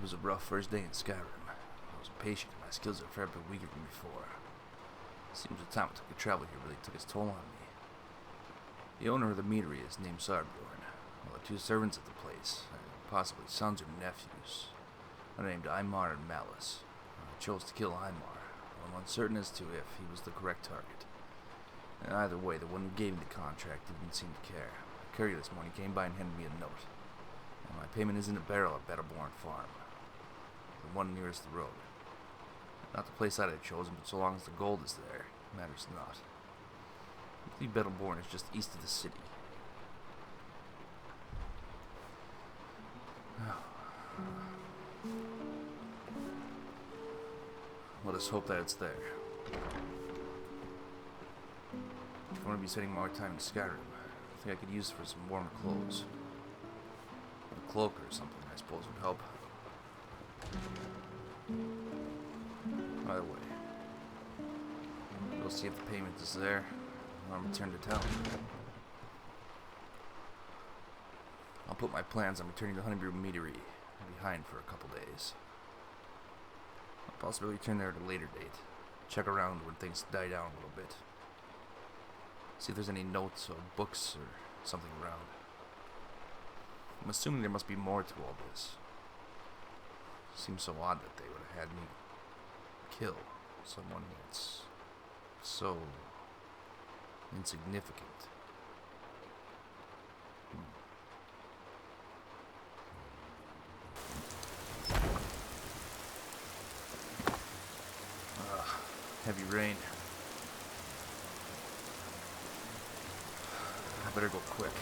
was a rough first day in Skyrim. I was impatient and my skills are a fair bit weaker than before. Seems the time it took to travel here really took its toll on me. The owner of the meadery is named Sarbjorn, while the two servants at the place, possibly sons or nephews, are named Aymar and Malice. I chose to kill Aymar, though I'm uncertain as to if he was the correct target. And either way, the one who gave me the contract didn't seem to care. A courier this morning came by and handed me a note. And my payment is in a barrel at Thevlaan Farm, the one nearest the road. Not the place I'd have chosen, but so long as the gold is there, it matters not. I believe Thevlaan is just east of the city. Let us hope that it's there. If I want to be spending more time in Skyrim, I think I could use it for some warmer clothes. A cloak or something, I suppose, would help. Either way, we'll see if the payment is there, and I'll return to town. I'll put my plans on returning to Honningbrew Meadery behind for a couple days. I'll possibly return there at a later date. Check around when things die down a little bit. See if there's any notes or books or something around. I'm assuming there must be more to all this. Seems so odd that they would have had me kill someone that's so insignificant. Heavy rain. I better go quick.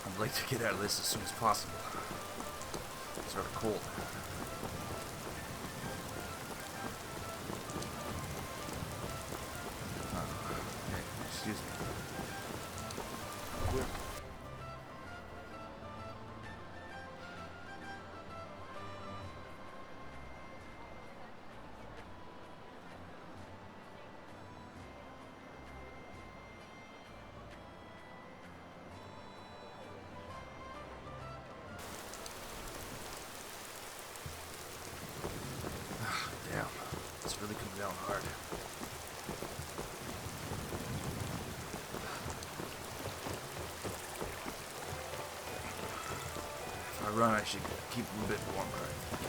I'd like to get out of this as soon as possible. It's rather cold. Hey, excuse me. Quick. It's really coming down hard. If I run, I should keep a bit warmer, I think.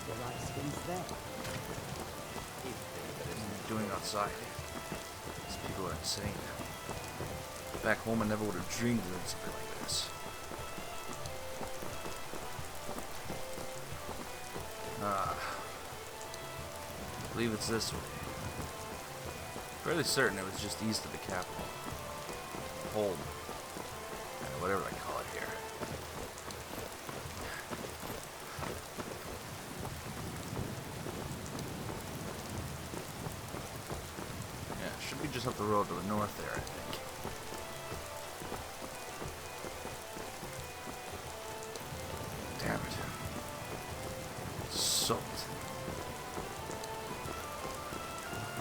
What is he doing outside? These people are insane. Back home, I never would have dreamed of doing something like this. I believe it's this way. Fairly certain it was just east of the capital. Home. Whatever I call it here. Yeah, should be just up the road to the north there, I think. Damn it. Soaked.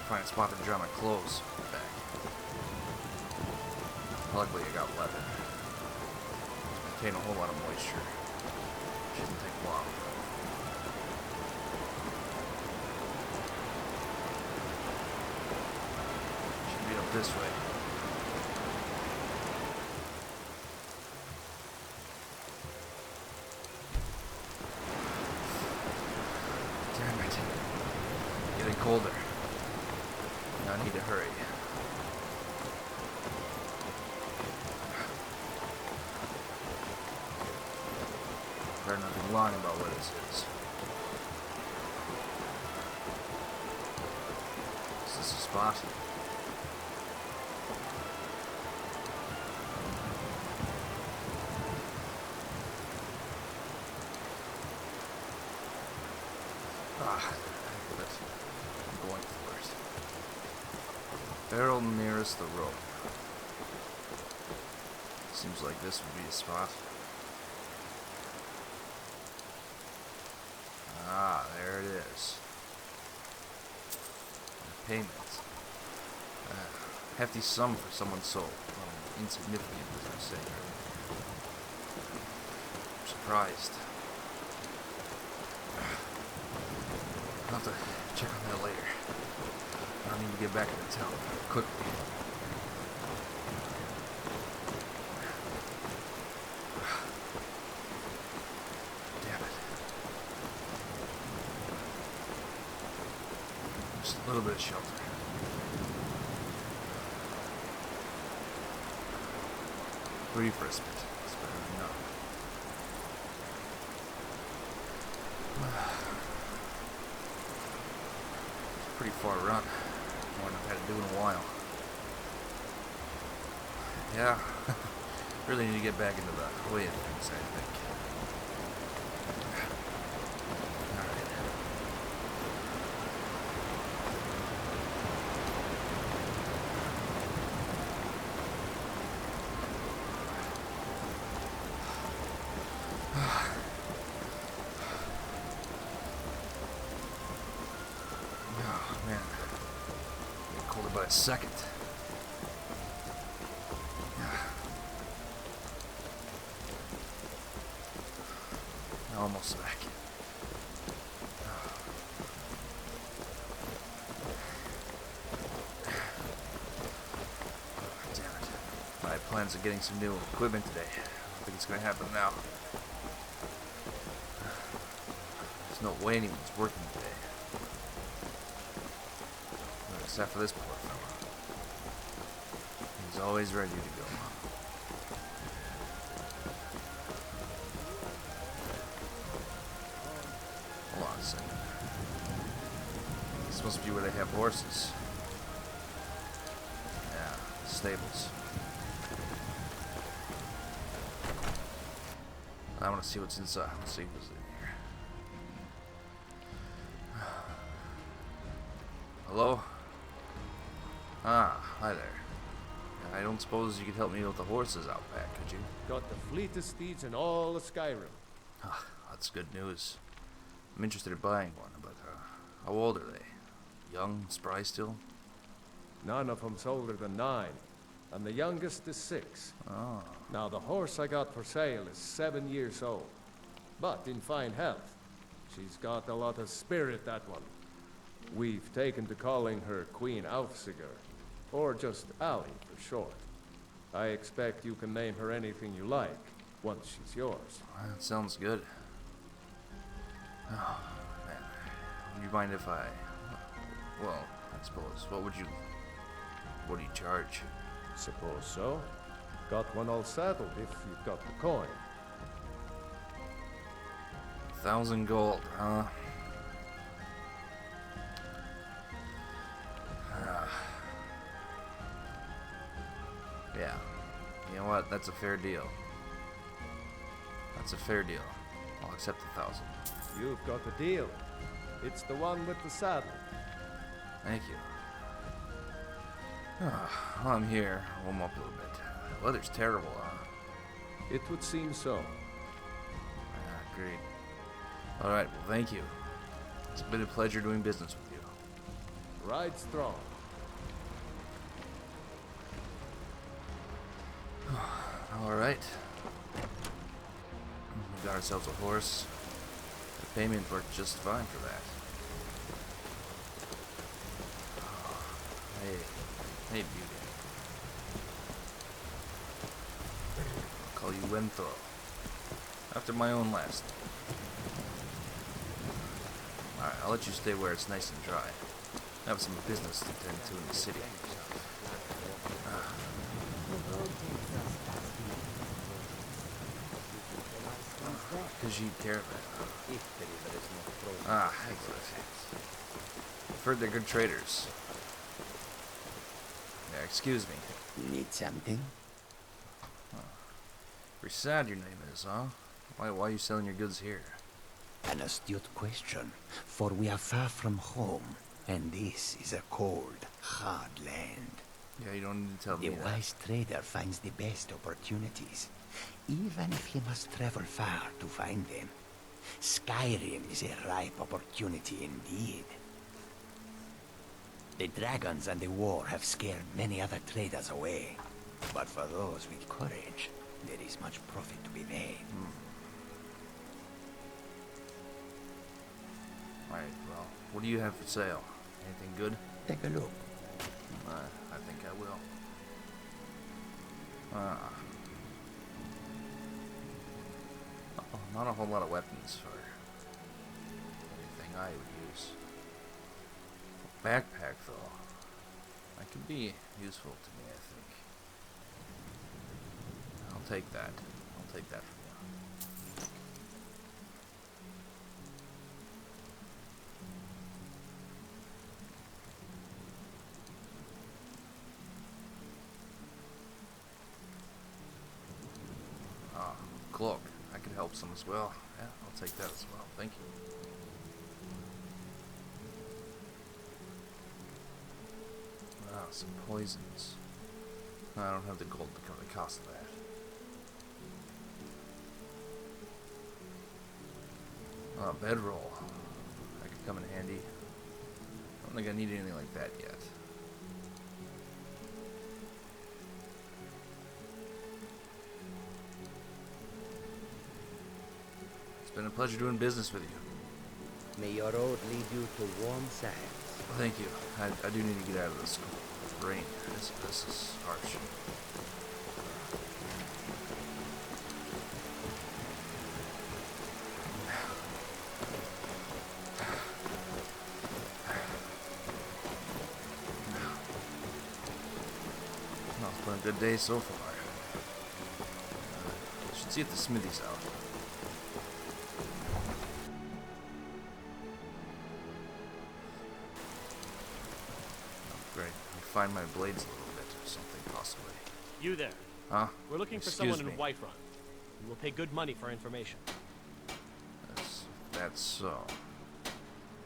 Find a spot to dry my clothes back. Luckily I got leather. Contain a whole lot of moisture. Shouldn't take long. Should be up this way. Damn it. Getting colder. I need to hurry. Better not be lying about what this is. Is this a spot? I'm going for it. Barrel nearest the road. Seems like this would be the spot. Ah, there it is. payments. Hefty sum for someone's soul. Insignificant, as I say. I'm surprised. I'll have to check on that later. I need to get back into town quickly. Damn it. Just a little bit of shelter. Brief respite. It's better than none. It's a pretty far run. More than I've had to do in a while. Yeah. Really need to get back into the way of things, I think. By a second. Almost back. Damn it. I had plans of getting some new equipment today. I don't think it's going to happen now. There's no way anyone's working today. Except for this poor fella. He's always ready to go. Hold on a second. This must be where they have horses. Yeah, stables. I want to see what's inside. Let's see who's in here. Hello? Ah, hi there. I don't suppose you could help me with the horses out back, could you? Got the fleetest steeds in all of Skyrim. Ah, that's good news. I'm interested in buying one, but how old are they? Young, spry still? None of them's older than 9, and the youngest is 6. Oh. Now the horse I got for sale is 7 years old, but in fine health. She's got a lot of spirit, that one. We've taken to calling her Queen Aufsiger, or just Allie for short. I expect you can name her anything you like, once she's yours. That sounds good. Oh, man. Would you mind if I... Well, I suppose. What do you charge? Suppose so. Got one all saddled if you've got the coin. 1,000 gold, huh? Yeah. You know what? That's a fair deal. That's a fair deal. I'll accept 1,000. You've got a deal. It's the one with the saddle. Thank you. While I'm here, I'll warm up a little bit. The weather's terrible, huh? It would seem so. Yeah, great. Alright, well, thank you. It's been a pleasure doing business with you. Ride strong. Alright. We got ourselves a horse. The payment worked just fine for that. Oh, hey, beauty. I'll call you Wendthro. After my own last name. Alright, I'll let you stay where it's nice and dry. I have some business to tend to in the city. Khajiit caravan. Ah, excellent. I've heard they're good traders. Yeah, excuse me. Need something? Risad, your name is, huh? Why are you selling your goods here? An astute question, for we are far from home, and this is a cold, hard land. Yeah, you don't need to tell me The that. wise trader finds the best opportunities, even if he must travel far to find them. Skyrim is a ripe opportunity indeed. The dragons and the war have scared many other traders away. But for those with courage, there is much profit to be made. Alright, well, what do you have for sale? Anything good? Take a look. I think I will. Not a whole lot of weapons for anything I would use. Backpack, though. That could be useful to me, I think. I'll take that. I'll take that from you. Cloak. I could help some as well. Yeah, I'll take that as well. Thank you. Some poisons. I don't have the gold to cover the cost of that. Bedroll. That could come in handy. I don't think I need anything like that yet. It's been a pleasure doing business with you. May your road lead you to warm sands. Thank you. I do need to get out of this rain. This is harsh. Well, it's been a good day so far. Should see if the smithy's out. Find my blades a little bit or something, possibly. You there. Huh? We're looking for Excuse someone me. in Whiterun. We will pay good money for information. That's so.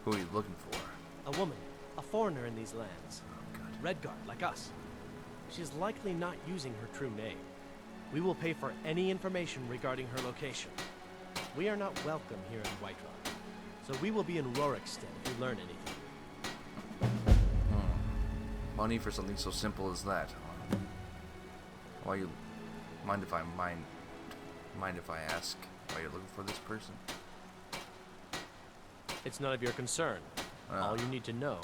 Who are you looking for? A woman. A foreigner in these lands. Oh, God. Redguard, like us. She is likely not using her true name. We will pay for any information regarding her location. We are not welcome here in Whiterun. So we will be in Rorikstead if we learn anything. Money for something so simple as that. Why you mind if I ask why you're looking for this person? It's none of your concern. Ah. All you need to know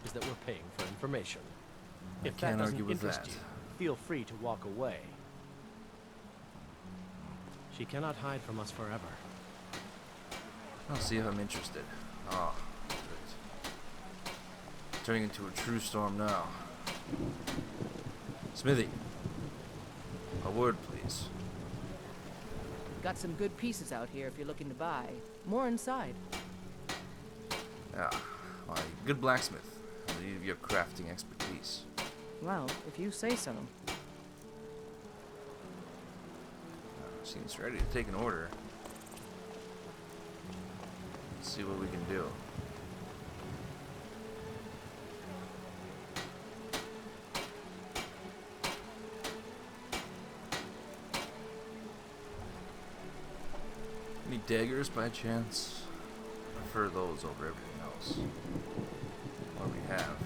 is that we're paying for information. I If that can't doesn't argue with interest that. you, feel free to walk away. She cannot hide from us forever. I'll see if I'm interested. Oh, good. Turning into a true storm now. Smithy. A word, please. Got some good pieces out here if you're looking to buy. More inside. Yeah. Why, good blacksmith. I need your crafting expertise. Well, if you say so. Seems ready to take an order. Let's see what we can do. Any daggers by chance? I prefer those over everything else. What do we have?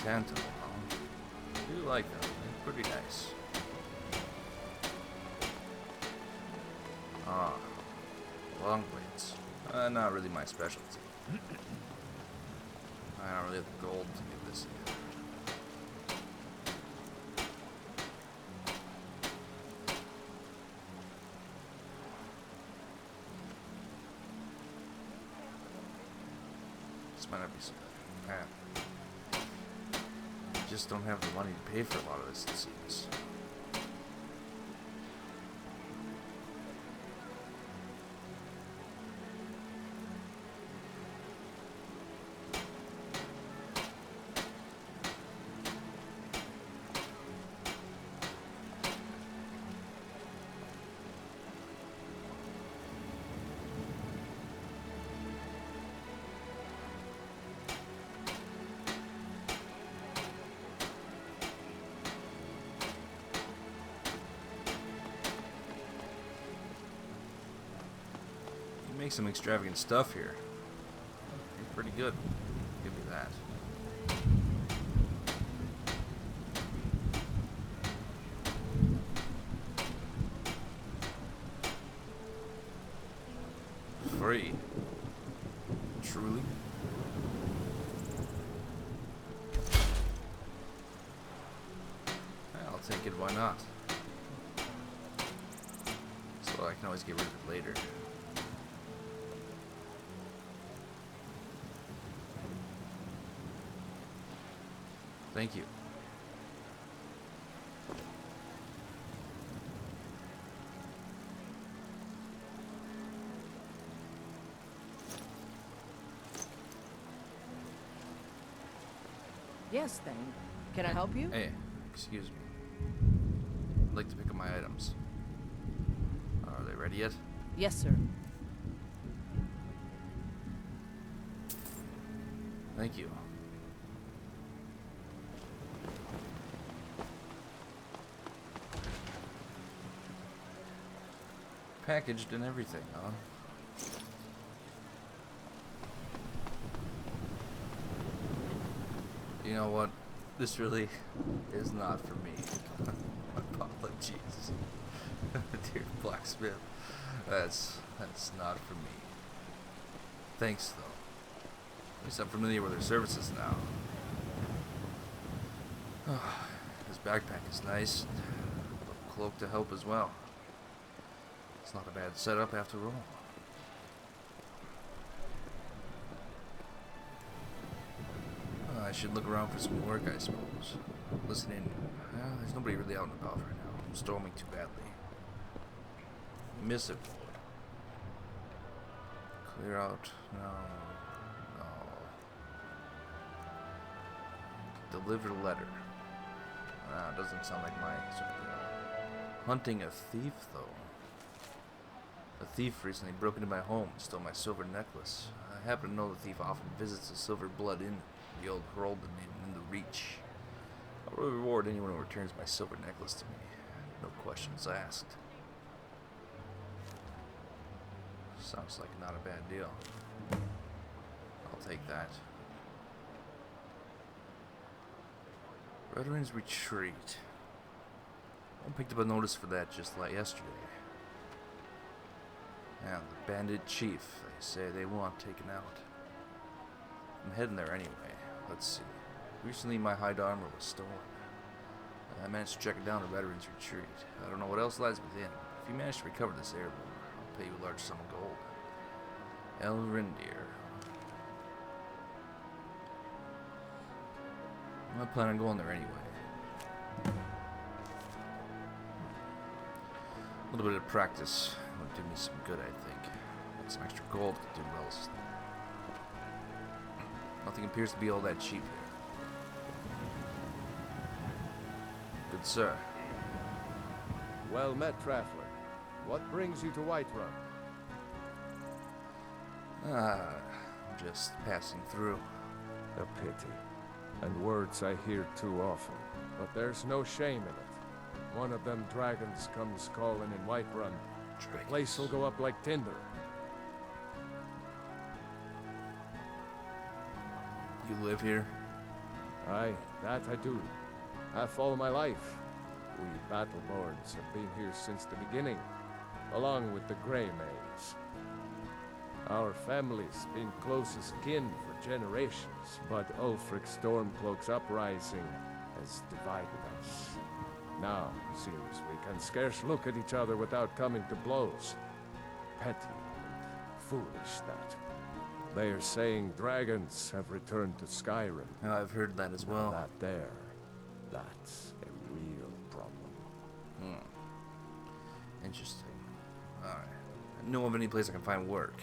Tanto, huh? I do like them. They're pretty nice. Ah, long blades. Not really my specialty. I don't really have the gold to get this either. This might not be so good. Just don't have the money to pay for a lot of this, it seems. make some extravagant stuff here. You're pretty good. Give me that. Free. Truly? I'll take it, why not? So I can always get rid of it later. Thank you. Yes, Thane. Can I help you? Hey, excuse me. I'd like to pick up my items. Are they ready yet? Yes, sir. Thank you. Packaged and everything, huh? You know what? This really is not for me. Apologies. Dear blacksmith. That's not for me. Thanks though. At least I'm familiar with their services now. This backpack is nice. A cloak to help as well. It's not a bad setup after all. I should look around for some work, I suppose. Listening. There's nobody really out and about right now. I'm storming too badly. Miss it. Clear out. No. Deliver a letter. Doesn't sound like my sort of deal. Hunting a thief, though. A thief recently broke into my home and stole my silver necklace. I happen to know the thief often visits the Silver Blood Inn, the old Herald in the Reach. I'll reward anyone who returns my silver necklace to me. No questions asked. Sounds like not a bad deal. I'll take that. Whiterun's retreat. I picked up a notice for that just like yesterday. Yeah, the bandit chief, they say they want taken out. I'm heading there anyway. Let's see. Recently my hide armor was stolen. I managed to track it down to Whiterun's retreat. I don't know what else lies within. If you manage to recover this heirloom, I'll pay you a large sum of gold. Elrindir. I'm not planning on going there anyway. A little bit of practice would do me some good, I think. Some extra gold could do well. Nothing appears to be all that cheap here. Good sir. Well met, traveler. What brings you to Whiterun? Just passing through. A pity. And words I hear too often. But there's no shame in it. One of them dragons comes calling in Whiterun. The place will go up like tinder. You live here? Aye, that I do. Half all my life. We Battleborns have been here since the beginning, along with the Grey Maids. Our family's been close as kin for generations, but Ulfric's Stormcloak's uprising has divided us. Now, seems we can scarce look at each other without coming to blows. Petty and foolish, that. They are saying dragons have returned to Skyrim. I've heard that as well. That's a real problem. Interesting. Alright. Know of any place I can find work?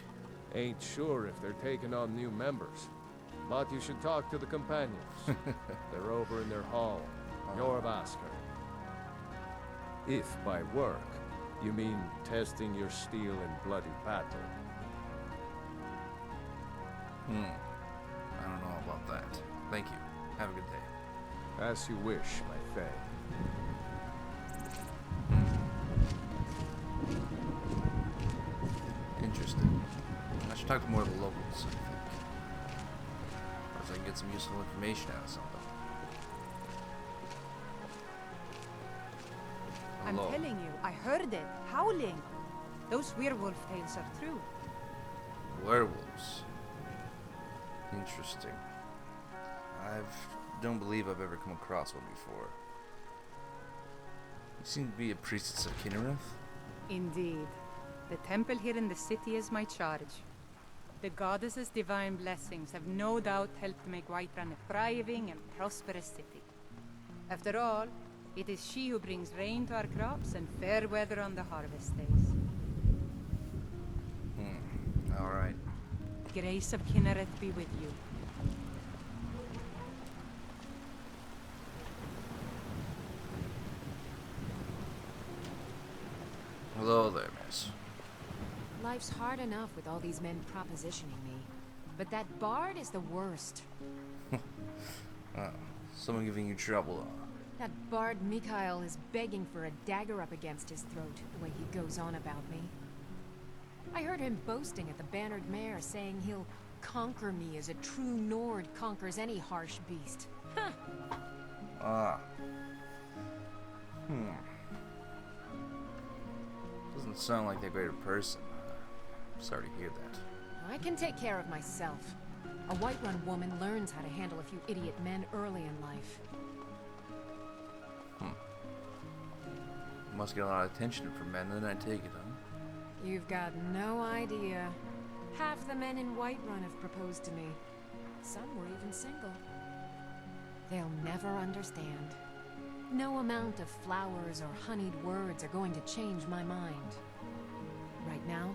Ain't sure if they're taking on new members, but you should talk to the companions. They're over in their hall. Jorvasker. If by work, you mean testing your steel in bloody battle. I don't know about that. Thank you. Have a good day. As you wish, my fae. Interesting. Talk to more of the locals, I think. Perhaps I can get some useful information out of some of them. I'm Hello. telling you, I heard it, howling. Those werewolf tales are true. Werewolves. Interesting. I don't believe I've ever come across one before. You seem to be a priestess of Kinnereth? Indeed. The temple here in the city is my charge. The goddess's divine blessings have no doubt helped make Whiterun a thriving and prosperous city. After all, it is she who brings rain to our crops and fair weather on the harvest days. Alright. Grace of Kinnereth be with you. Hello there, miss. Life's hard enough with all these men propositioning me. But that bard is the worst. Someone giving you trouble, huh? That bard Mikhail is begging for a dagger up against his throat, the way he goes on about me. I heard him boasting at the Bannered Mare, saying he'll conquer me as a true Nord conquers any harsh beast. Huh. Doesn't sound like that great a person. Sorry to hear that. I can take care of myself. A Whiterun woman learns how to handle a few idiot men early in life. Must get a lot of attention from men, then I take it, huh? You've got no idea. Half the men in Whiterun have proposed to me. Some were even single. They'll never understand. No amount of flowers or honeyed words are going to change my mind. Right now,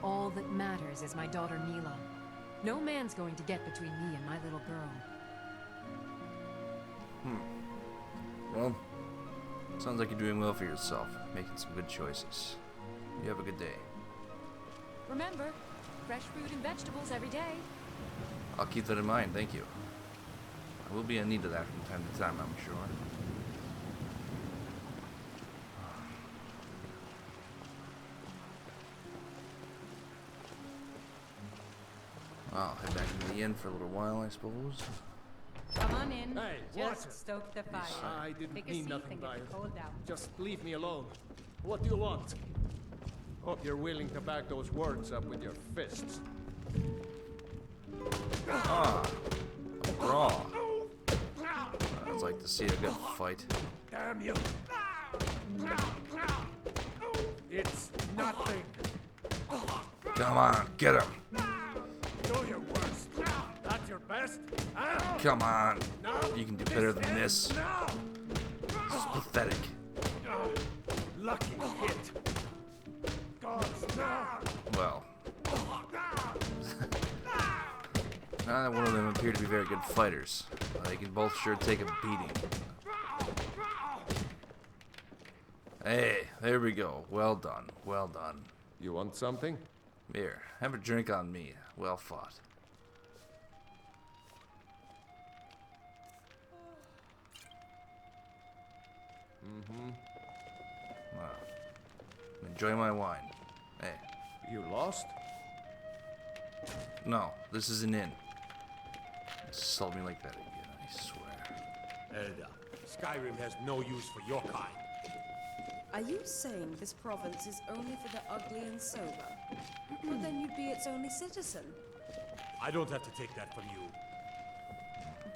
all that matters is my daughter Mila. No man's going to get between me and my little girl. Well, sounds like you're doing well for yourself, making some good choices. You have a good day. Remember, fresh fruit and vegetables every day. I'll keep that in mind, thank you. I will be in need of that from time to time, I'm sure. I'll head back into the inn for a little while, I suppose. Come on in. Hey, Just Walter. stoke the fire. I didn't Take a mean seat nothing and by get it. cold out. Just leave me alone. What do you want? Hope you're willing to back those words up with your fists. A brawl. I'd like to see a good fight. Damn you! It's nothing. Come on, get him! Do your worst. That's your best? Huh? Come on! No. You can do better than this. No. This is pathetic. Lucky hit. Gods, no. Well. Neither one of them appear to be very good fighters. They can both sure take a beating. Hey, there we go. Well done, well done. You want something? Here, have a drink on me. Well fought. Wow. Enjoy my wine. Hey, You lost? no, this is an inn. Insult me like that again, I swear. Elder, Skyrim has no use for your kind. Are you saying this province is only for the ugly and sober? Well, then you'd be its only citizen. I don't have to take that from you.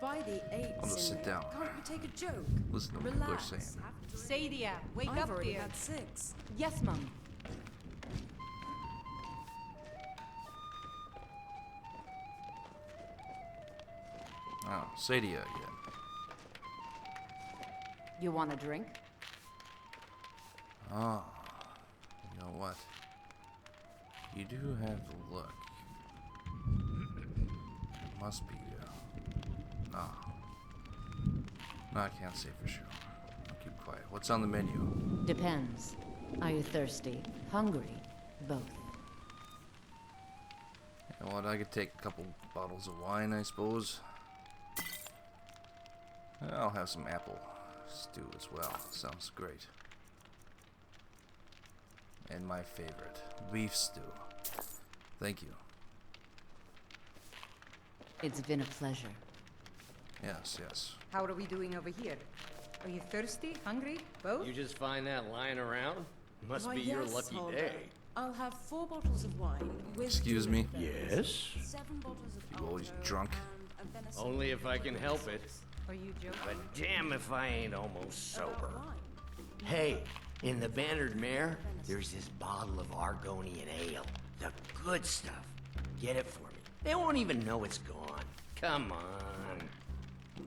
By the eight, I'll just sit down. Can't you take a joke? Listen to what people are Relax. saying. Sadia, wake I've up, already dear. had 6. Yes, Mum. Oh, Sadia again. You want a drink? Ah, you know what? You do have the look. It must be you. No. No, I can't say for sure. I'll keep quiet. What's on the menu? Depends. Are you thirsty? Hungry? Both. You know what? I could take a couple bottles of wine, I suppose. I'll have some apple stew as well. Sounds great. And my favorite, beef stew. Thank you. It's been a pleasure. Yes, yes. How are we doing over here? Are you thirsty? Hungry? Both? You just find that lying around? Must Why, be your yes, lucky Holder. day. I'll have 4 bottles of wine with Excuse me? Yes? 7 bottles of You always Alto drunk? and a venison Only if I can help it. Are you joking? But damn if I ain't almost sober. wine. Hey, in the Bannered Mare, there's this bottle of Argonian ale. The good stuff. Get it for me. They won't even know it's gone. Come on.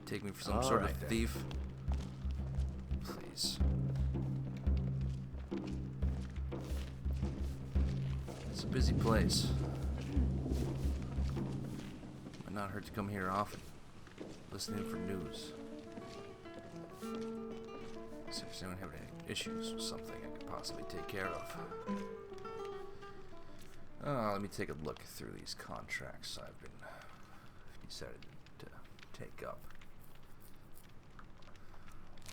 Take me for some All sort of right, then. thief? Please. It's a busy place. Might not hurt to come here often. Listening for news. See if anyone have any issues with something I could possibly take care of. Let me take a look through these contracts I've decided to take up.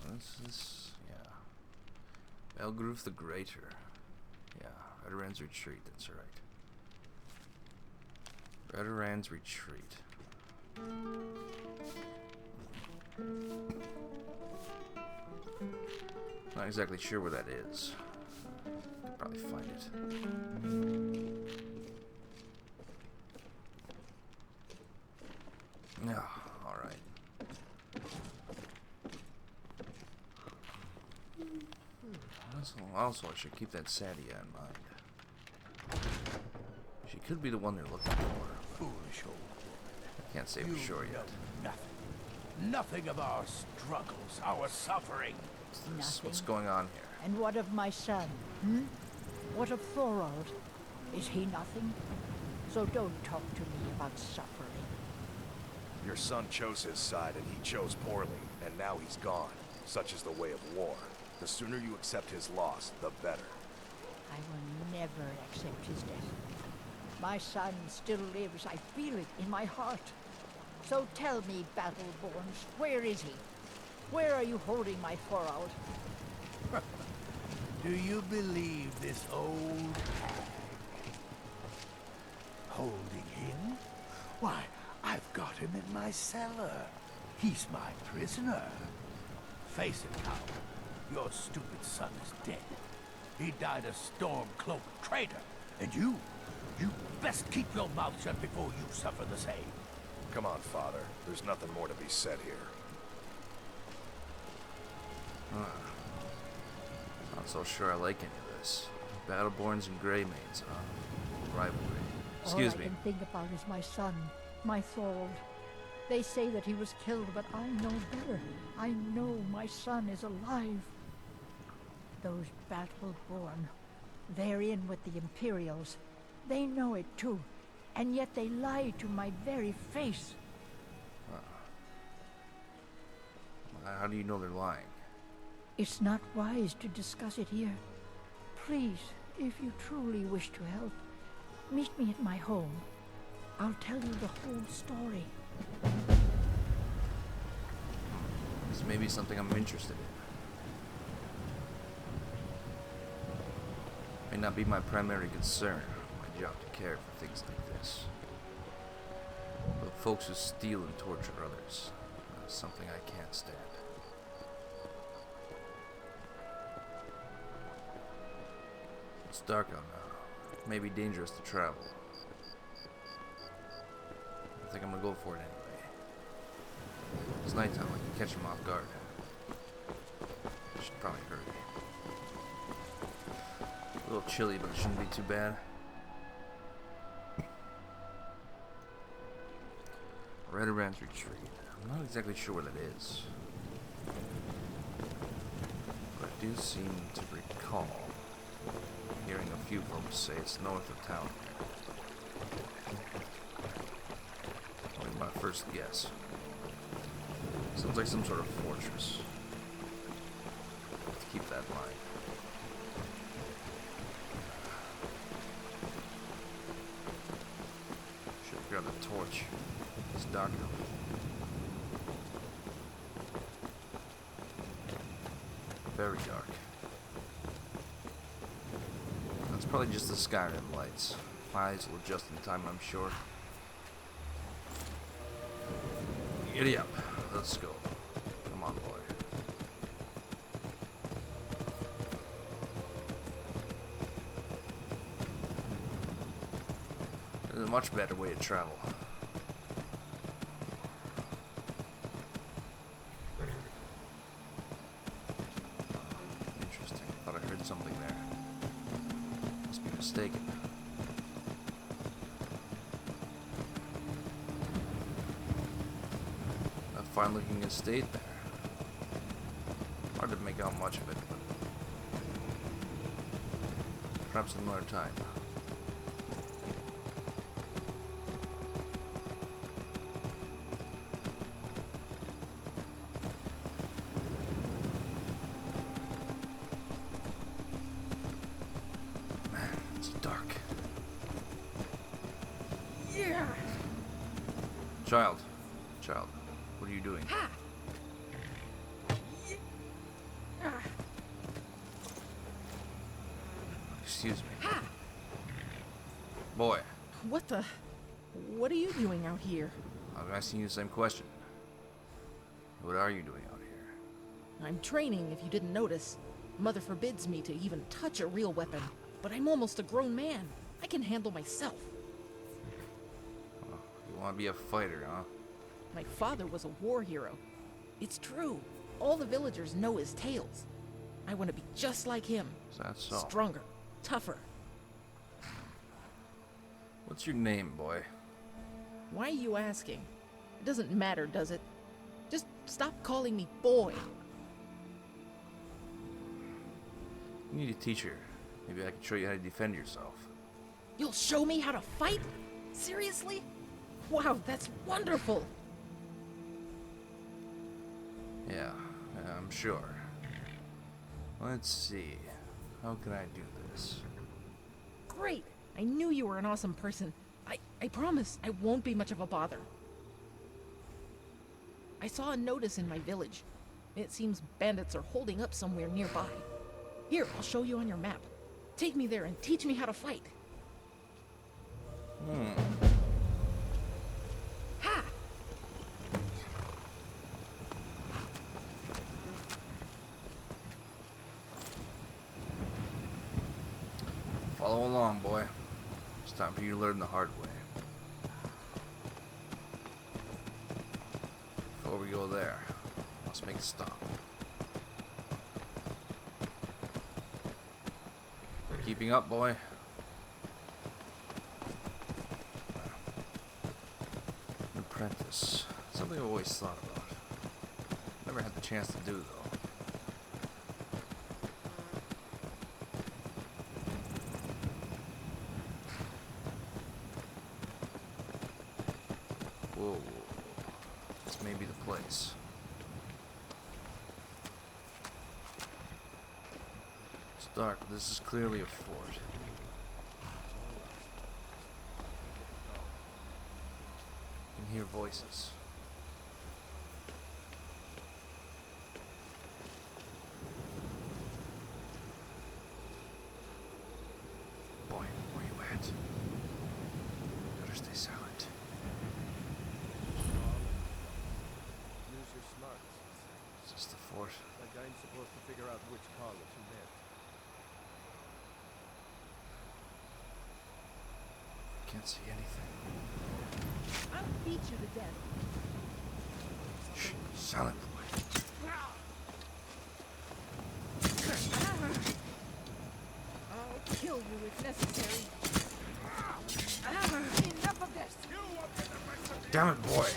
What's this? Yeah. Belgroof the Greater. Yeah, Whiterun's Retreat, that's right. Whiterun's Retreat. Not exactly sure where that is. Could probably find it. Yeah, alright. Also, I should keep that Sadia in mind. She could be the one they're looking for. Foolish old woman. Can't say for sure yet. Nothing. Nothing of our struggles, our suffering. What's going on here? And what of my son? What of Thorold? Is he nothing? So don't talk to me about suffering. Your son chose his side and he chose poorly, and now he's gone. Such is the way of war. The sooner you accept his loss, the better. I will never accept his death. My son still lives. I feel it in my heart. So tell me, Battleborns, where is he? Where are you holding my Thorold? Do you believe this old hag? Holding him? Why, I've got him in my cellar. He's my prisoner. Face it, coward. Your stupid son is dead. He died a storm-cloaked traitor. And you best keep your mouth shut before you suffer the same. Come on, Father. There's nothing more to be said here. Not so sure I like any of this. Battleborns and Greymaids, rivalry. Excuse me. All I can think about is my son, my Thorold. They say that he was killed, but I know better. I know my son is alive. Those Battleborn, they're in with the Imperials. They know it too, and yet they lie to my very face. How do you know they're lying? It's not wise to discuss it here. Please, if you truly wish to help, meet me at my home. I'll tell you the whole story. This may be something I'm interested in. May not be my primary concern. My job to care for things like this. But folks who steal and torture others, that's something I can't stand. It's dark out now. It may be dangerous to travel. I think I'm gonna go for it anyway. It's nighttime, I can catch him off guard. Should probably hurry. A little chilly, but it shouldn't be too bad. Whiterun's Retreat. I'm not exactly sure where that is. But I do seem to recall hearing a few folks say it's north of town. Only my first guess. Sounds like some sort of fortress. Let's keep that in mind. Should have grabbed a torch. It's dark out. Very dark. That's probably just the Skyrim lights. My eyes will adjust in time, I'm sure. Giddy up. Let's go. Come on, boy. There's a much better way to travel. Interesting. Thought I heard something there. Must be mistaken. A fine-looking estate there. Hard to make out much of it, but perhaps another time. Child, what are you doing? Excuse me. Boy. What the? What are you doing out here? I'm asking you the same question. What are you doing out here? I'm training, if you didn't notice. Mother forbids me to even touch a real weapon, but I'm almost a grown man. I can handle myself. You want to be a fighter, huh? My father was a war hero. It's true. All the villagers know his tales. I want to be just like him. Is that so? Stronger, tougher. What's your name, boy? Why are you asking? It doesn't matter, does it? Just stop calling me boy. You need a teacher. Maybe I can show you how to defend yourself. You'll show me how to fight? Seriously? Wow, that's wonderful. Yeah, I'm sure. Let's see. How can I do this? Great! I knew you were an awesome person. I promise I won't be much of a bother. I saw a notice in my village. It seems bandits are holding up somewhere nearby. Here, I'll show you on your map. Take me there and teach me how to fight. Ha! Follow along, boy. It's time for you to learn the hard way. Before we go there, let's make a stop. Keeping up, boy? An apprentice. Something I've always thought about. Never had the chance to do, though. Whoa. This may be the place. It's dark, but this is clearly a fort. You can hear voices. Boy, where you at? Better stay silent. Use your smarts. Is this the fort? Like I'm supposed to figure out which collar to wear. Can't see anything. I'll beat you to death. Shh, silent, boy. I'll kill you if necessary. Enough of this! Damn it, boy.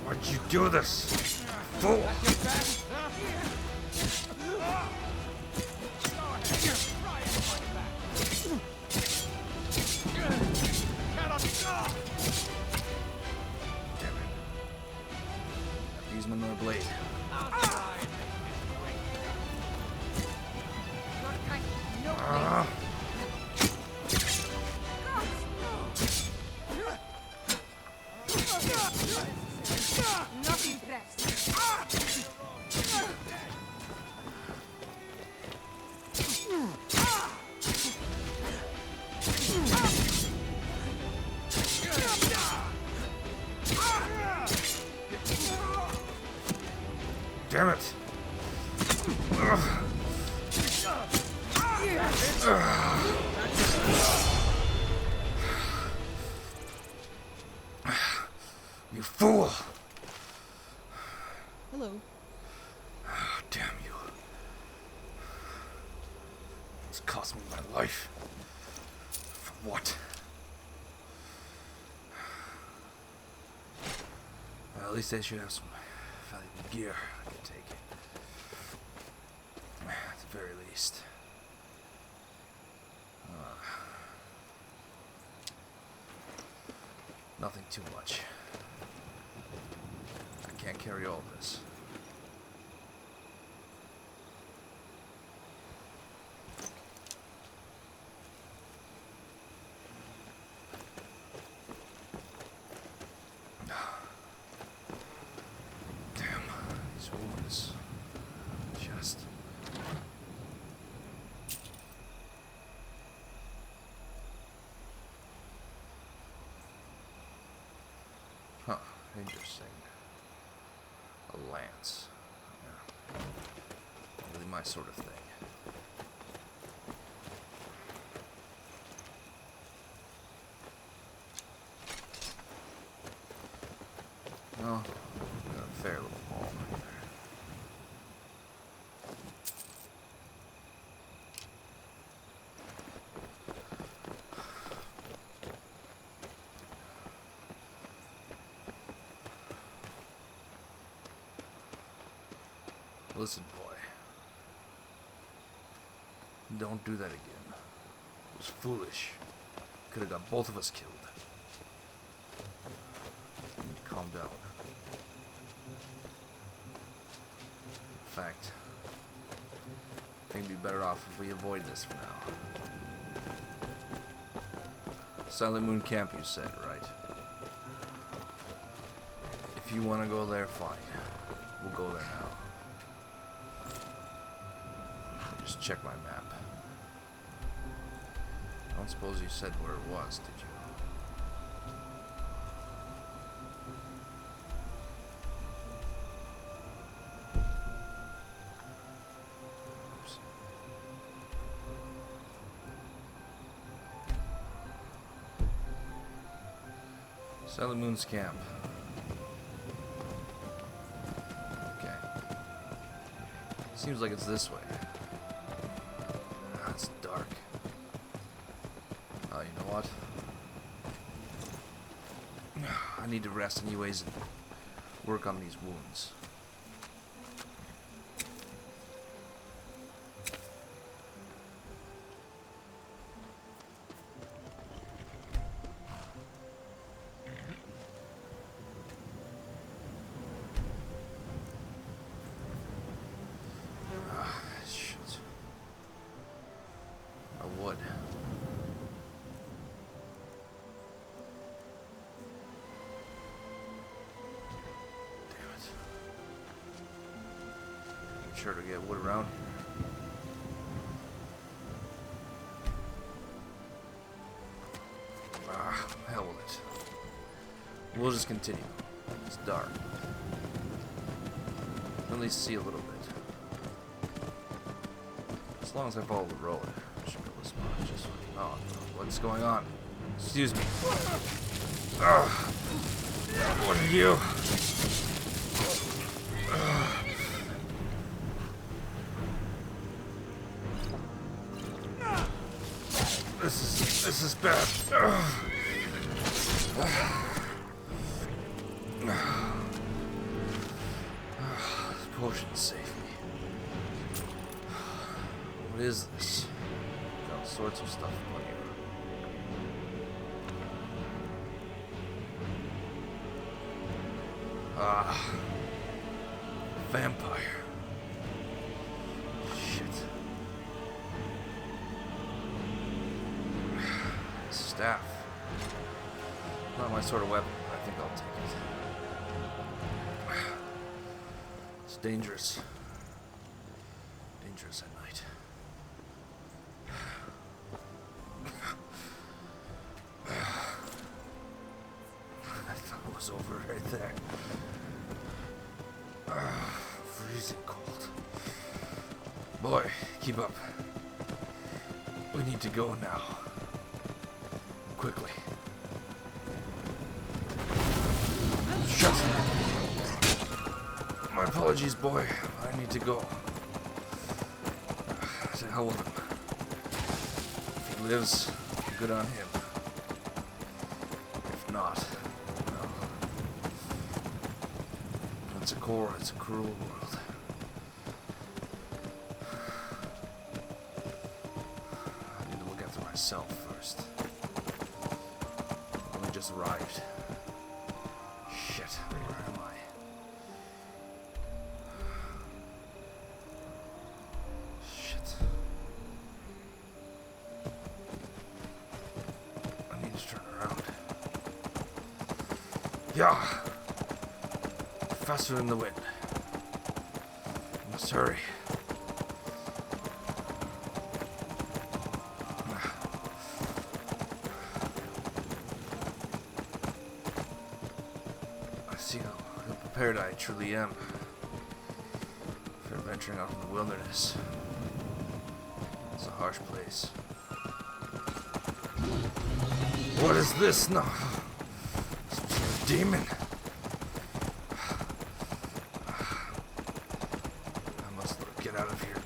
Why'd you do this? Fool! Use my another blade. Not impressed. Damn it! You fool! Hello. Oh, damn you. It's cost me my life. For what? Well, at least I should have some valuable gear I can take. At the very least. Nothing too much. I can't carry all this. Damn, these wounds. Just. Huh, interesting. A lance. Yeah. Not really my sort of thing. Well, got a fair little ball here. Listen, boy. Don't do that again. It was foolish. Could have got both of us killed. You need to calm down. In fact, I think it'd be better off if we avoid this for now. Silent Moon Camp, you said, right? If you want to go there, fine. We'll go there now. Just check my map. I don't suppose you said where it was, did you? Oops. Silent Moon's camp. Okay. Seems like it's this way. It's dark. Oh, you know what? I need to rest anyways and work on these wounds. Wood. Damn it. I'm sure to get wood around here. Hell with it. We'll just continue. It's dark. At least see a little bit. As long as I follow the road. Just, oh, what's going on? Excuse me. What are you? This is bad. This potion saved me. What is this? All sorts of stuff on here. Vampire. Shit. Staff. Not my sort of weapon, but I think I'll take it. It's dangerous. Dangerous at night. I thought it was over right there. freezing cold. Boy, keep up. We need to go now. Quickly. Shut up. My apologies, boy. I need to go. To hell with him. If he lives, good on him. If not, well. Pensacola, it's a cruel world. I need to look after myself first. Only just arrived. Shit, where am I? Shit. I need to turn around. Yeah! Faster than the wind. I must hurry. I see how prepared I truly am for venturing out in the wilderness. It's a harsh place. What is this? No. Some sort of demon. I must get out of here.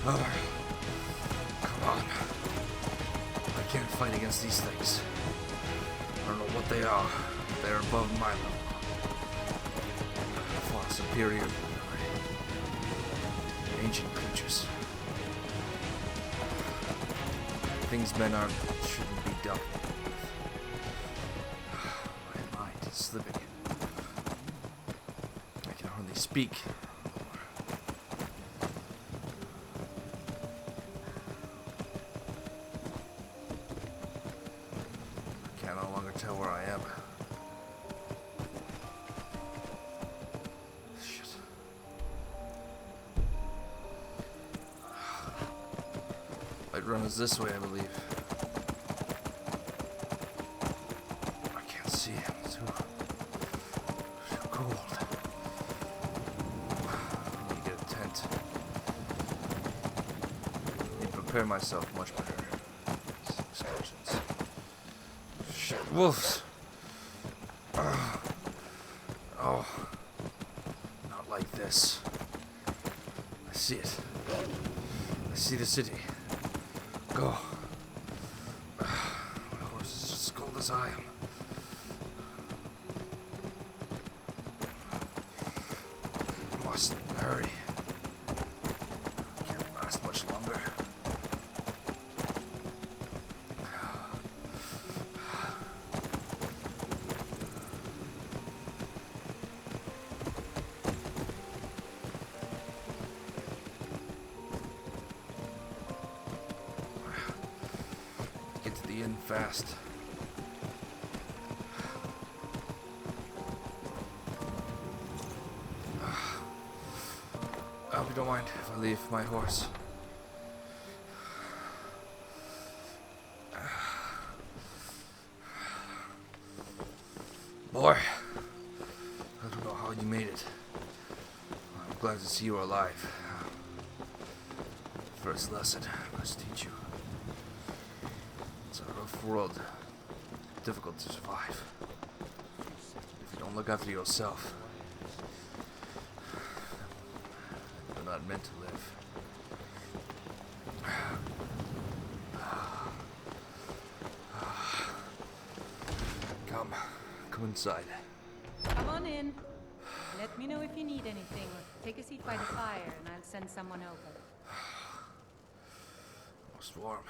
Oh, come on. I can't fight against these things. I don't know what they are. They're above my level. Far superior than my ancient creatures. Things men aren't shouldn't be dealt with. My mind is slipping. I can hardly speak. I can no longer tell where I am. Shit. Whiterun is this way, I believe. I can't see him. It's too cold. I need to get a tent. I need to prepare myself much better. These excursions. Shit, wolves. Oh, not like this. I see it. I see the city. Go. My horse is as cold as I am. Must hurry. Can't last much longer. Get to the inn fast. I hope you don't mind if I leave my horse. Boy, I don't know how you made it. I'm glad to see you are alive. First lesson I must teach you. It's a rough world. Difficult to survive. If you don't look after yourself, you're not meant to live. Come inside. Come on in. Let me know if you need anything, or take a seat by the fire and I'll send someone over. Must warm.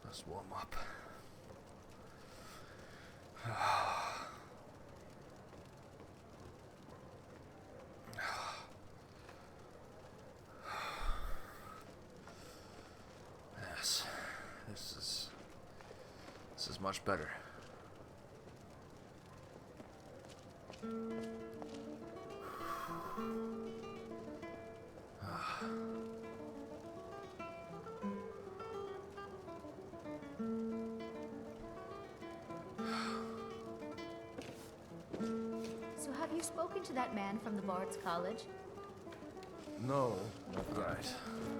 Must warm up. Yes, this is much better. you spoken to that man from the Bard's College? No, not yet. Alright.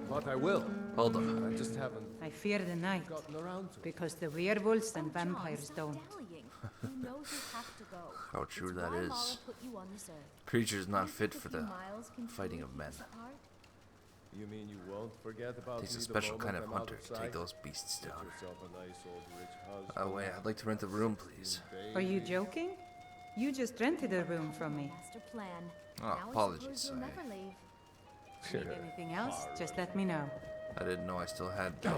But I will. Hold on. I just haven't I fear the night, gotten around to it. because the werewolves and vampires don't. You know you have to go. How true It's that why is. Mara put you on this earth. Creatures not You fit think for a few the miles can fighting truly of men. keep us apart? You mean you won't forget about Takes me a the special moment kind of I'm out hunter to sight? take those beasts Get down. yourself a nice old rich husband. Oh wait, I'd like to rent a room, please. Are you joking? You just rented a room from me. Master plan. Oh, Now I apologies. suppose you'll never leave. Need anything else? Just let me know. I didn't know I still had the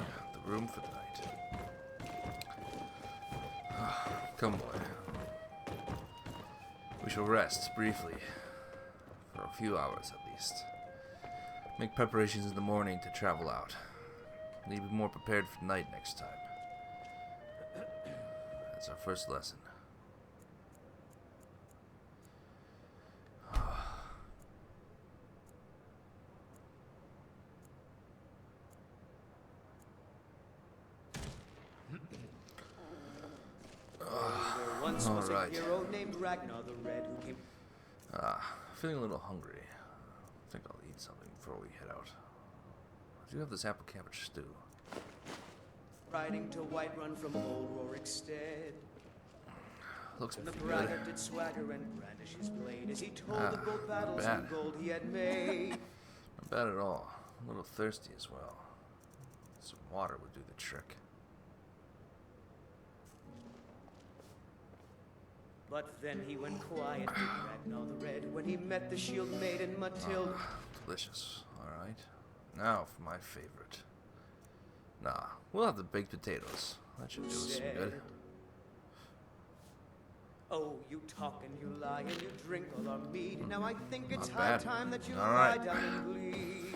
room for the night. Come, boy. We shall rest briefly. For a few hours at least. Make preparations in the morning to travel out. Need to be more prepared for night next time. That's our first lesson. There once was a hero named Ragnar the Red who came. Feeling a little hungry. I think I'll eat something before we head out. I do have this apple cabbage stew. Riding to Whiterun from old Rorikstead. Looks And the pretty good. braggart did swagger and brandish his blade as he told of both not battles bad. and gold he had made. Not bad at all. A little thirsty as well. Some water would do the trick. But then he went quiet, did Ragnar the Red, when he met the shield maiden Matilda. Delicious. Alright. Now for my favorite. Nah, we'll have the baked potatoes. That should do us some good. Oh, you talk and you lie and you drink all our mead. Now I think it's Not high bad. time that you All lie right. down and bleed.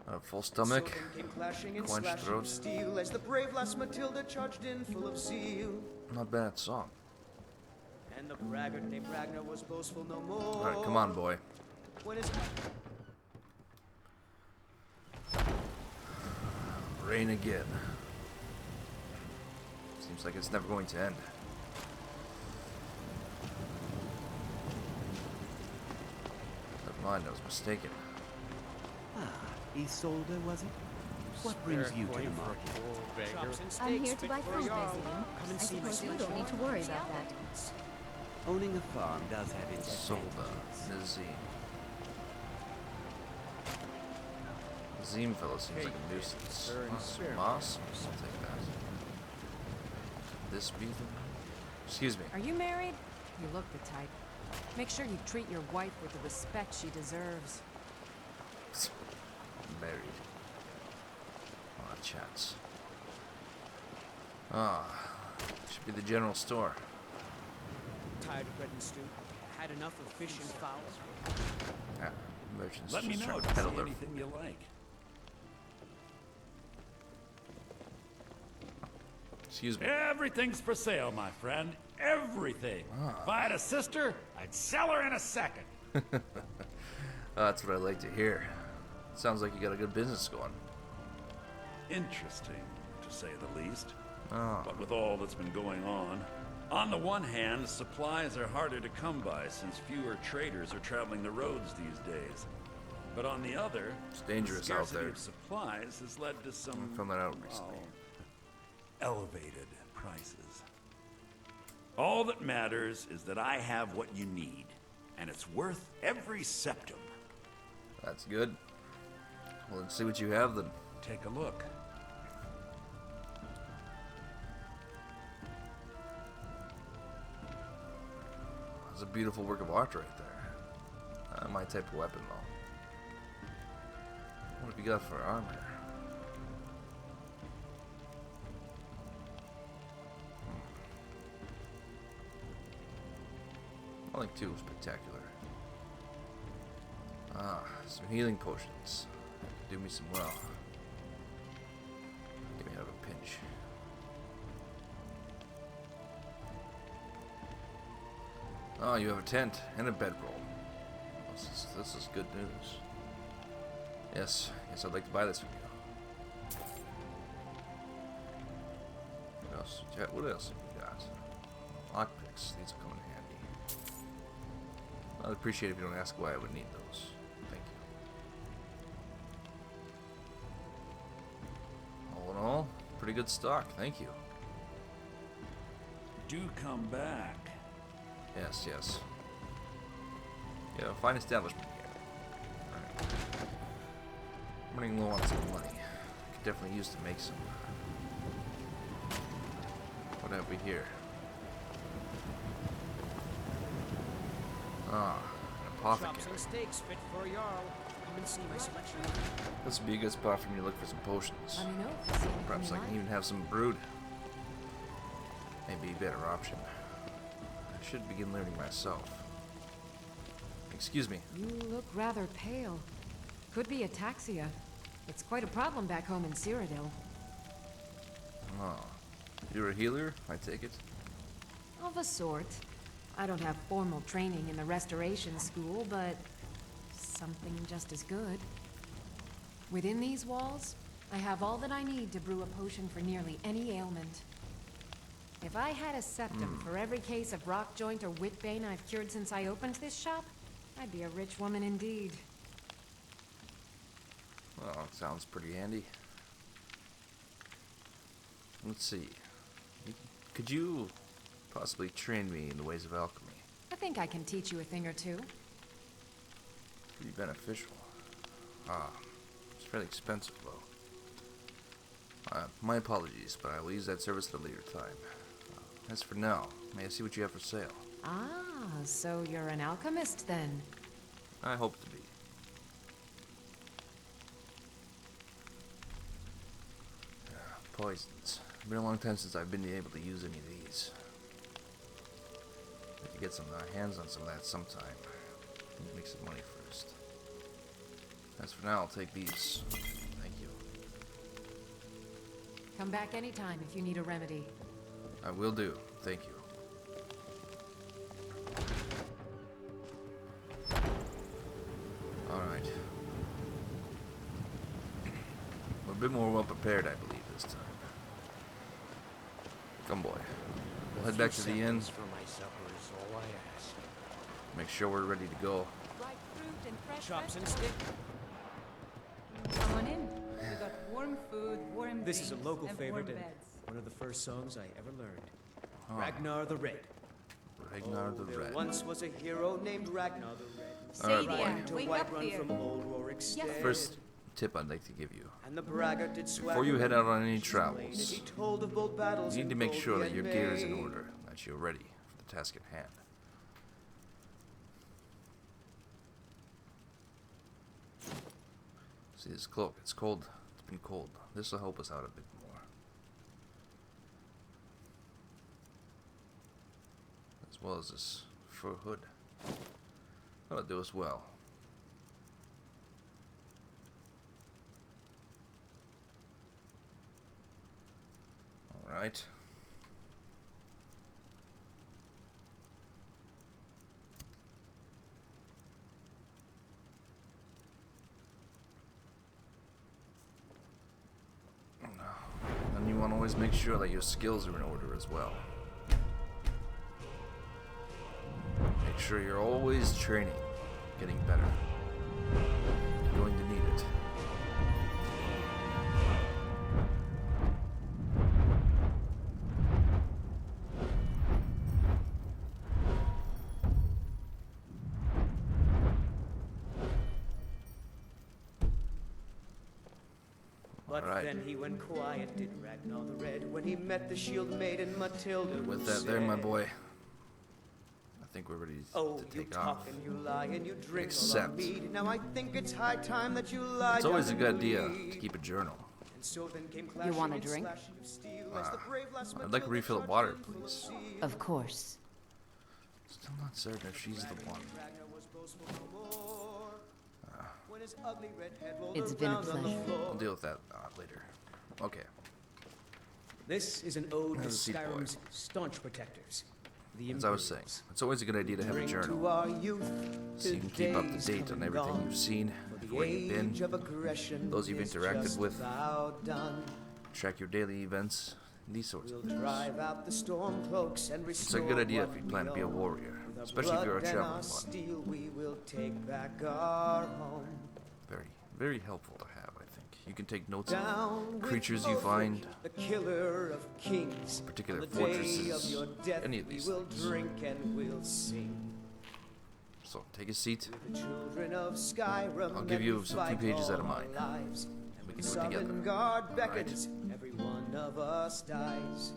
A full stomach. Sword came clashing and Quenched slashing throat. of steel as the brave lass Matilda charged in full of zeal. Not bad song. And the braggart named Ragnar was boastful no more. Alright, come on, boy. When his Rain again. Seems like it's never going to end. Never mind, I was mistaken. Isolde, was it? What brings you to the market? I'm here to buy food, Nazim. I suppose you don't need to worry about that. Owning a farm does have its Solda. Nazim. Nazim fellow seems like a nuisance. Some moss? I'll take that. This be the... Excuse me. Are you married? You look the type. Make sure you treat your wife with the respect she deserves. Married. Chance. Should be the general store. tired of bread and stew, had enough of fish and fowl. Merchants Let me just know trying if to you peddle see their anything you like. Excuse me. Everything's for sale, my friend. Everything. If I had a sister, I'd sell her in a second. That's what I like to hear. Sounds like you got a good business going. Interesting, to say the least. But with all that's been going on the one hand, supplies are harder to come by since fewer traders are traveling the roads these days. But on the other, it's dangerous the out scarcity there. of supplies has led to some I found that out recently. Elevated prices. All that matters is that I have what you need, and it's worth every septum. That's good. Well, let's see what you have then. Take a look. It's a beautiful work of art right there. My type of weapon, though. What have you got for armor? Nothing too spectacular. Some healing potions. Do me some well. Get me out of a pinch. Oh, you have a tent and a bedroll. This is good news. Yes, I'd like to buy this from you. What else? What else have you got? Lockpicks. These will come in handy. I'd appreciate it if you don't ask why I would need those. Thank you. All in all, pretty good stock. Thank you. Do come back. Yes, yes. Yeah, fine establishment here. Alright. I'm running low on some money. Could definitely use to make some. What have we here? Ah, an apothecary. Chops and steaks fit for a Jarl. Come and see my selection. This would be a good spot for me to look for some potions. Let me know if you see anything Perhaps you I can like. even have some brewed. Maybe a better option. I should begin learning myself. Excuse me. You look rather pale. Could be ataxia. It's quite a problem back home in Cyrodiil. Oh. You're a healer, I take it? Of a sort. I don't have formal training in the restoration school, but something just as good. Within these walls, I have all that I need to brew a potion for nearly any ailment. If I had a septum for every case of rock joint or whitbane I've cured since I opened this shop, I'd be a rich woman indeed. Well, it sounds pretty handy. Let's see. Could you possibly train me in the ways of alchemy? I think I can teach you a thing or two. Pretty beneficial. Ah, it's fairly expensive though. My apologies, but I will use that service at a later time. As for now, may I see what you have for sale? Ah, so you're an alchemist then? I hope to be. Poisons. It's been a long time since I've been able to use any of these. I could get some hands on some of that sometime. Need to make some money first. As for now, I'll take these. Thank you. Come back anytime if you need a remedy. I will do. Thank you. Alright. We're a bit more well prepared, I believe, this time. Come, boy. We'll head back to the inn. For my supper is all I ask. Make sure we're ready to go. Chops and steak. Come on in. We got warm food, warm This is a drinks, local and favorite warm and beds. one of the first songs I ever learned. Oh. Ragnar the Red. Ragnar the There Red. once was a hero named Ragnar the Red. Alright, Sadia, To wake up Whiterun here. from old Rorick Stead. First tip I'd like to give you. And the braggart did Before you head out on any travels, he told of bold battles you need to make and sure that your gear is in made. order, that you're ready for the task at hand. See this cloak, it's cold. It's been cold. This will help us out a bit more. As well as this fur hood. That'll do us well. Alright. And you want to always make sure that your skills are in order as well. Make sure you're always training, getting better. You're going to need it. But Alright. then he went quiet, did Ragnar the Red, when he met the shield maiden Matilda. With who that there, my said, boy, I think we're ready Oh, to you take talk off. and you lie and you drink Except, a lot of mead. Now I think it's high time that you lie it's always a down good and idea bleed. to keep a journal. And so then came You clashing want a and drink? slashing of steel as the brave lass I'd like a Matilda refill of charged water, in full please. seal. Of course. Still not certain if she's the one. Ragnar was boastful no more. When his ugly red head rolled It's been a around on the pleasure. floor. I'll deal with that later. Okay. This is an ode to Have a seat, boy. Skyrim's staunch protectors. The As I was saying, Imperials. it's always a good idea to have a Drink to journal, our youth, so you can keep up to today's date come on and everything gone. you've seen, For where you've the age been, of aggression those you've is interacted just with, about done. track your daily events, these sorts of We'll things. drive out the storm cloaks and It's restore a good idea what if you we plan to be a own. warrior. With Especially if you're a blood and traveling our one. steel, we will take back our home. Very, very helpful to have, I think. You can take notes Down of with creatures you Ulfric, find, the killer of kings. particular On the day of fortresses, your death, any of these we will things. drink and we'll sing. So take a seat. The children of Skyrim, I'll give and you we some fight few pages all out of our mine. lives. And we The can do it together. Southern Guard Alright? beckons, every one of us dies.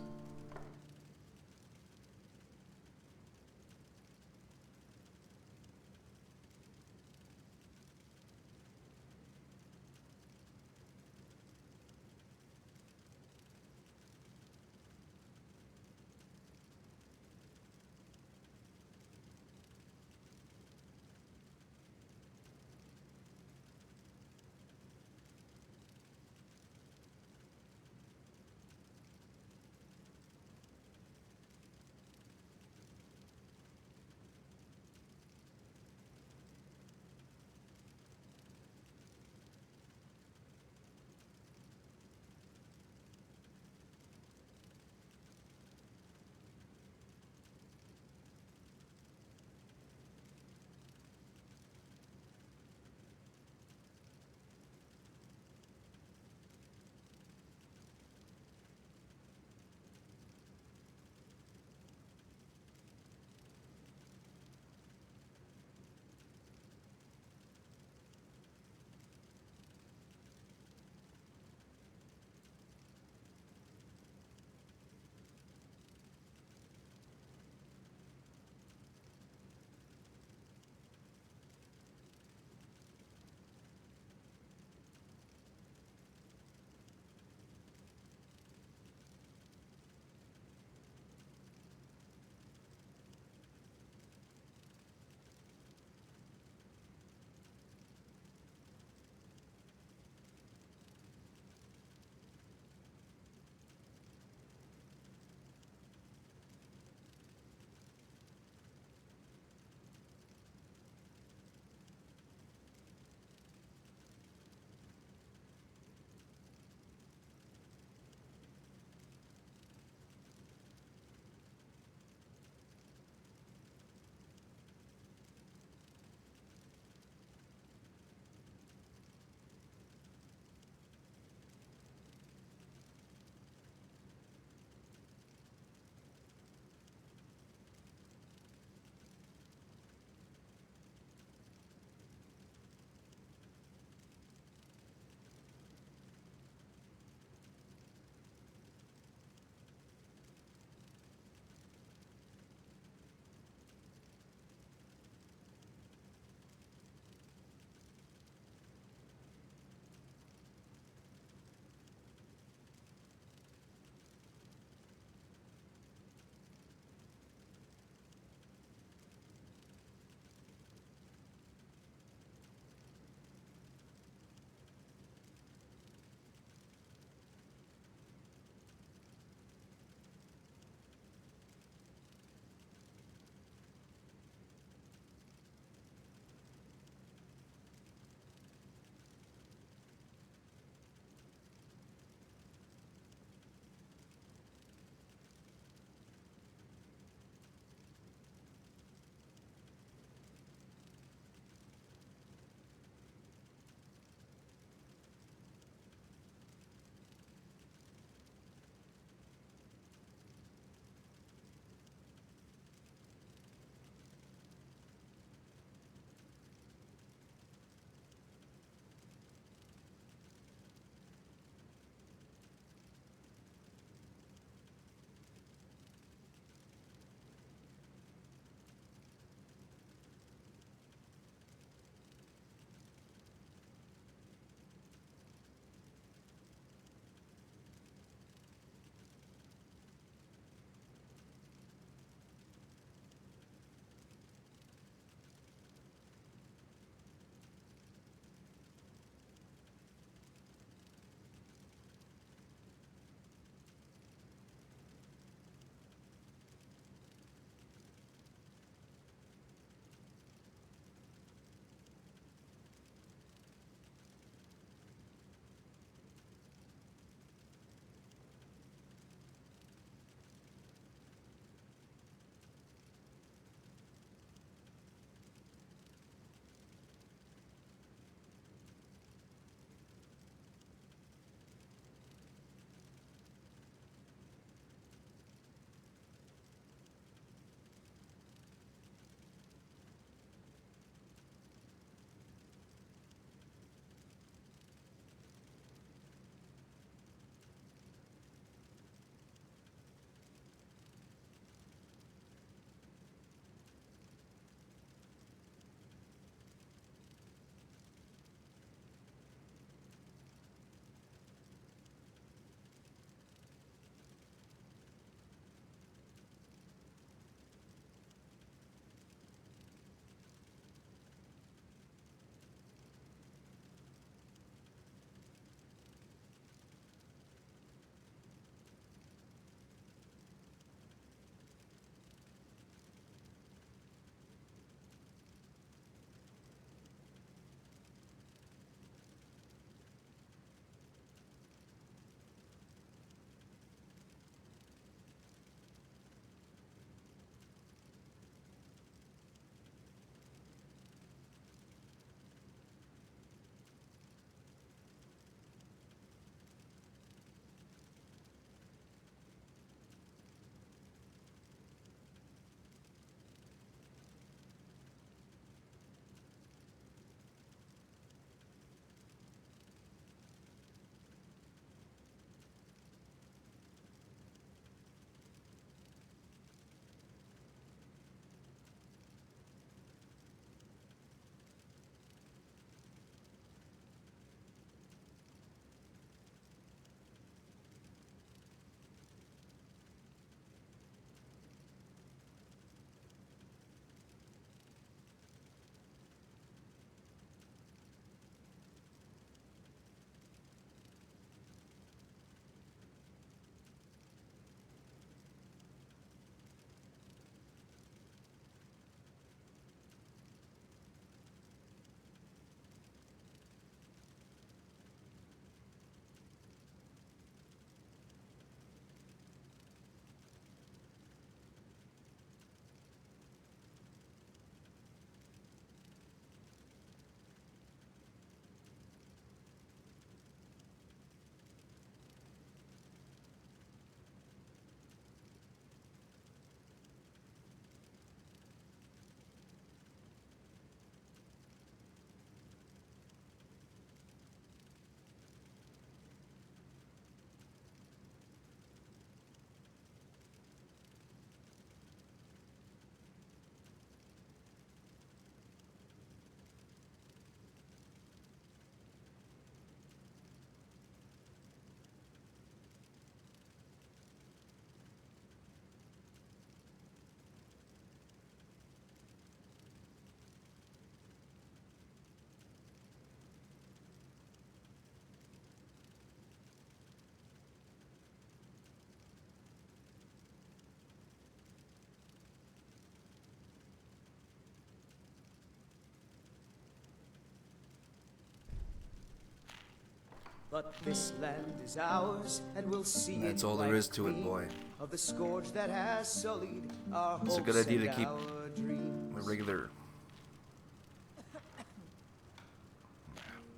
But this land is ours, and we'll see That's it all there wipe is to it, clean boy. Of the scourge that has sullied our It's a hopes good idea and to keep our dreams. a regular.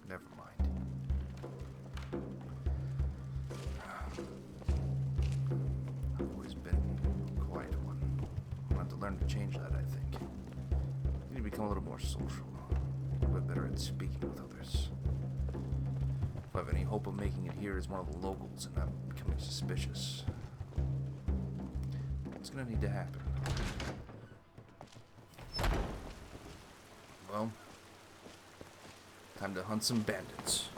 Never mind. I've always been a quiet one. I have to learn to change that, I think. I need to become a little more social. A bit better at speaking with others. If I have any hope of making it here as one of the locals and not becoming suspicious, it's gonna need to happen. Well, time to hunt some bandits.